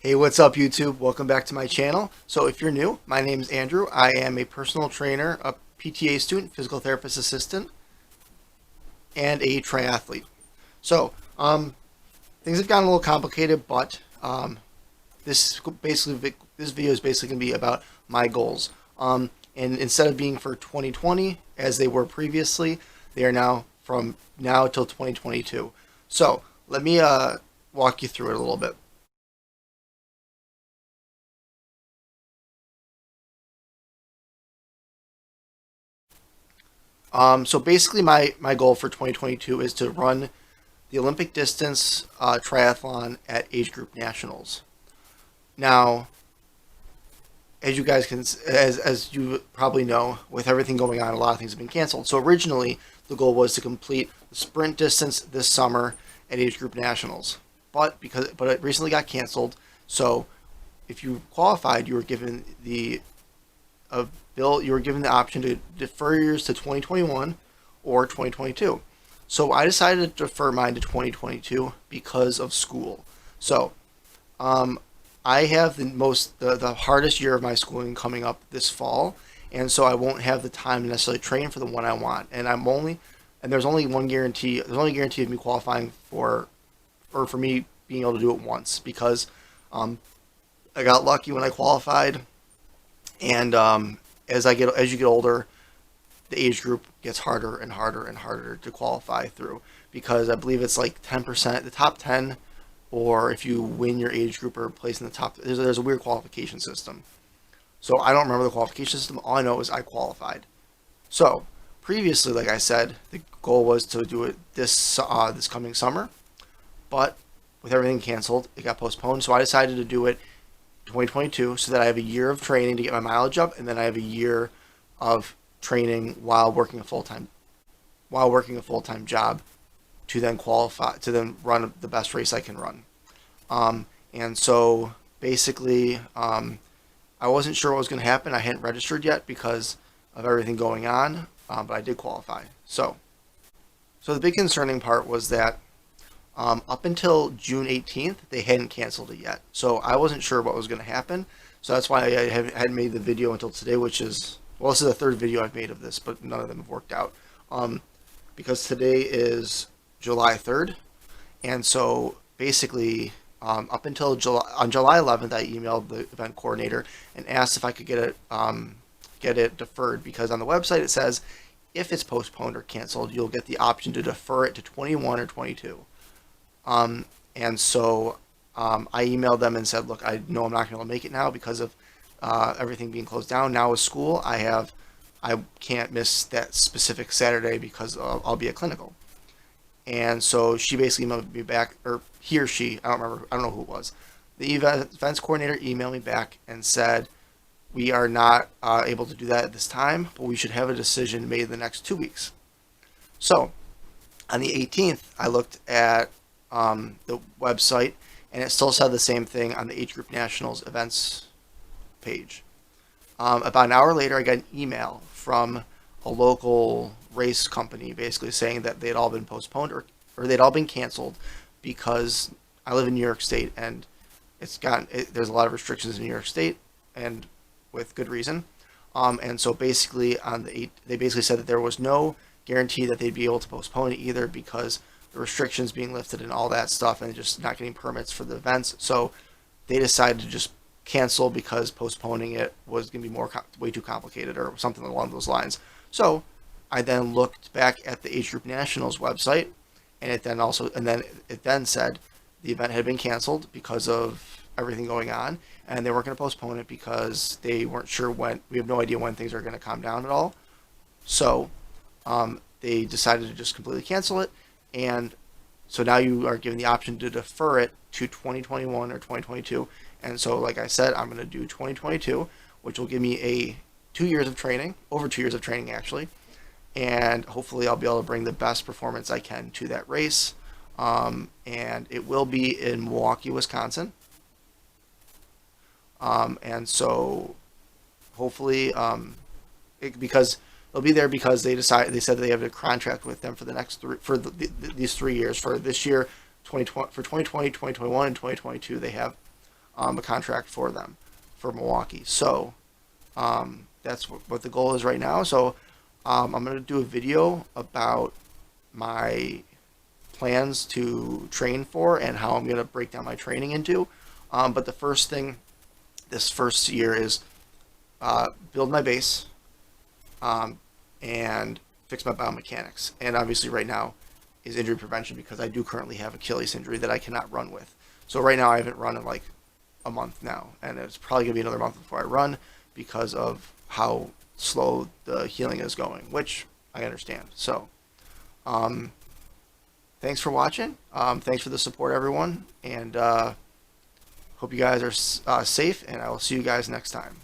Hey, what's up, YouTube? Welcome back to my channel. So if you're new, my name is Andrew. I am a personal trainer, a PTA student, physical therapist assistant, and a triathlete. So things have gotten a little complicated, but this video is basically going to be about my goals. And instead of being for 2020 as they were previously, they are now from now till 2022. So let me walk you through it a little bit. So basically, my goal for 2022 is to run the Olympic distance triathlon at age group nationals. Now, as you guys can, as you probably know, with everything going on, a lot of things have been canceled. So originally, the goal was to complete the sprint distance this summer at age group nationals, but it recently got canceled. So if you qualified, you were given the you were given the option to defer yours to 2021 or 2022. So I decided to defer mine to 2022 because of school. So I have the hardest year of my schooling coming up this fall, and so I won't have the time to necessarily train for the one I want. And there's only one guarantee. There's only a guarantee of me qualifying or for me being able to do it once because I got lucky when I qualified, and as you get older, the age group gets harder and harder and harder to qualify through because I believe it's like 10%, the top 10, or if you win your age group or place in the top. There's a weird qualification system. So I don't remember the qualification system. All I know is I qualified. So previously, like I said, the goal was to do it this coming summer, but with everything canceled, it got postponed. So I decided to do it 2022 so that I have a year of training to get my mileage up, and then I have a year of training while working a full-time job to then qualify to then run the best race I can run. And so basically, I wasn't sure what was going to happen. I hadn't registered yet because of everything going on, but I did qualify. So the big concerning part was that up until June 18th, they hadn't canceled it yet. So I wasn't sure what was going to happen. So that's why I hadn't made the video until today, which is, well, this is the third video I've made of this, but none of them have worked out. Because today is July 3rd. And so basically, up until on July 11th, I emailed the event coordinator and asked if I could get it deferred, because on the website it says if it's postponed or canceled, you'll get the option to defer it to 21 or 22. And so I emailed them and said, look, I know I'm not going to make it now because of everything being closed down. Now with school, I can't miss that specific Saturday because I'll be at clinical. And so she basically emailed me back, or he or she, I don't remember, I don't know who it was. The events coordinator emailed me back and said, we are not able to do that at this time, but we should have a decision made in the next 2 weeks. So on the 18th, I looked at the website, and it still said the same thing on the Age Group Nationals events page. About an hour later, I got an email from a local race company basically saying that they'd all been postponed or they'd all been canceled because I live in New York State, and there's a lot of restrictions in New York State, and with good reason. And so basically they basically said that there was no guarantee that they'd be able to postpone it either because the restrictions being lifted and all that stuff, and just not getting permits for the events. So they decided to just cancel because postponing it was going to be way too complicated or something along those lines. So I then looked back at the Age Group Nationals website, and it then said the event had been canceled because of everything going on, and they weren't going to postpone it because they weren't sure when. We have no idea when things are going to calm down at all. So they decided to just completely cancel it. And so now you are given the option to defer it to 2021 or 2022. And so, like I said, I'm going to do 2022, which will give me over 2 years of training actually. And hopefully I'll be able to bring the best performance I can to that race. And it will be in Milwaukee, Wisconsin. And so hopefully, because they'll be there because they said they have a contract with them for the next these 3 years. For this year, 2020, for 2020, 2021, and 2022, they have a contract for them for Milwaukee. So that's what the goal is right now. So I'm going to do a video about my plans to train for and how I'm going to break down my training into. But the first thing this first year is build my base and fix my biomechanics. And obviously right now is injury prevention because I do currently have Achilles injury that I cannot run with. So right now I haven't run in like a month now, and it's probably gonna be another month before I run because of how slow the healing is going, which I understand. So thanks for watching. Thanks for the support, everyone, and hope you guys are safe, and I will see you guys next time.